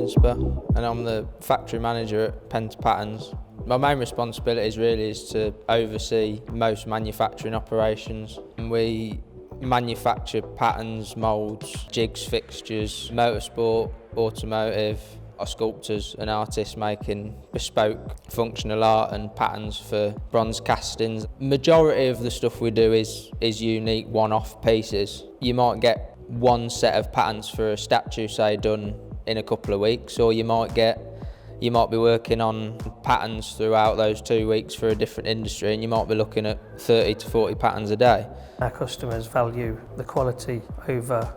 Winspur and I'm the factory manager at Penta Patterns. My main responsibilities really is to oversee most manufacturing operations. We manufacture patterns, moulds, jigs, fixtures, motorsport, automotive. Our sculptors and artists making bespoke functional art and patterns for bronze castings. Majority of the stuff we do is unique one-off pieces. You might get one set of patterns for a statue, say, done in a couple of weeks, or you might be working on patterns throughout those 2 weeks for a different industry, and you might be looking at 30 to 40 patterns a day. Our customers value the quality over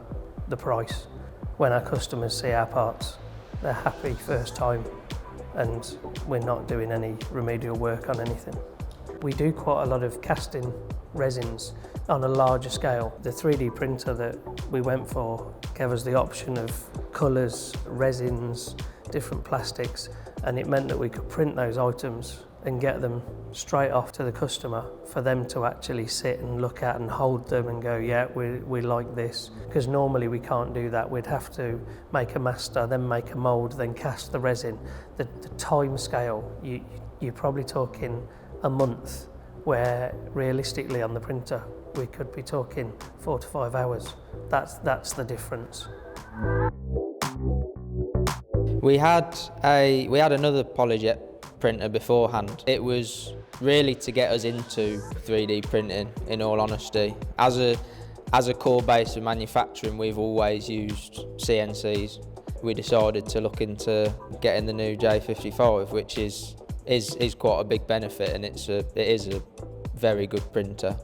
the price. When our customers see our parts, they're happy first time, and we're not doing any remedial work on anything. We do quite a lot of casting resins on a larger scale. The 3D printer that we went for gave us the option of colours, resins, different plastics, and it meant that we could print those items and get them straight off to the customer for them to actually sit and look at and hold them and go, yeah, we like this. Because normally we can't do that. We'd have to make a master, then make a mould, then cast the resin. The time scale, you're probably talking a month, where realistically on the printer we could be talking 4 to 5 hours. That's the difference. We had another Polyjet printer beforehand. It was really to get us into 3D printing, in all honesty. As a core base of manufacturing, we've always used CNCs. We decided to look into getting the new J55, which is quite a big benefit, and it is a very good printer.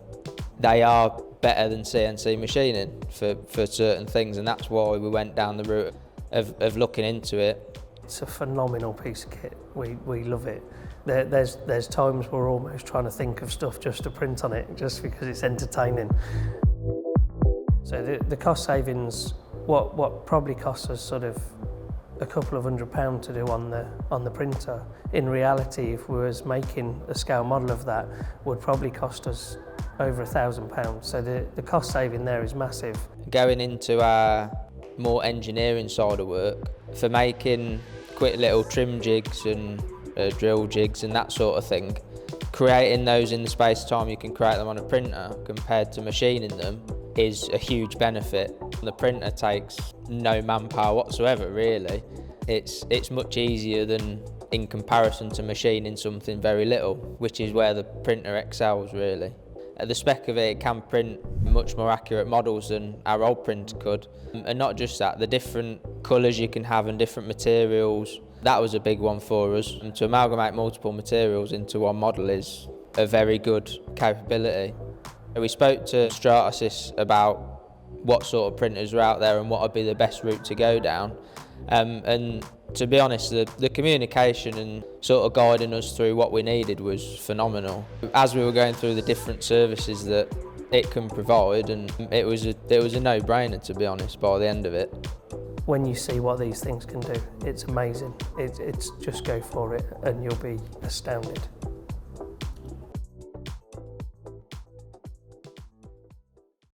They are better than CNC machining for certain things, and that's why we went down the route of looking into it. It's a phenomenal piece of kit. We love it. There's times we're almost trying to think of stuff just to print on it, just because it's entertaining. So the cost savings, what probably costs us sort of a couple of £100 to do on the printer, in reality, if we was making a scale model of that, would probably cost us over £1,000. So the cost saving there is massive. Going into our more engineering side of work, for making quick little trim jigs and drill jigs and that sort of thing, creating those in the space of time you can create them on a printer compared to machining them is a huge benefit. The printer takes no manpower whatsoever, really. It's much easier than in comparison to machining something very little, which is where the printer excels, really. At the spec of it can print much more accurate models than our old printer could. And not just that, the different colours you can have and different materials, that was a big one for us. And to amalgamate multiple materials into one model is a very good capability. We spoke to Stratasys about what sort of printers are out there and what would be the best route to go down. And to be honest, the communication and sort of guiding us through what we needed was phenomenal. As we were going through the different services that it can provide, and it was a no-brainer, to be honest, by the end of it. When you see what these things can do, it's amazing. It's just go for it and you'll be astounded.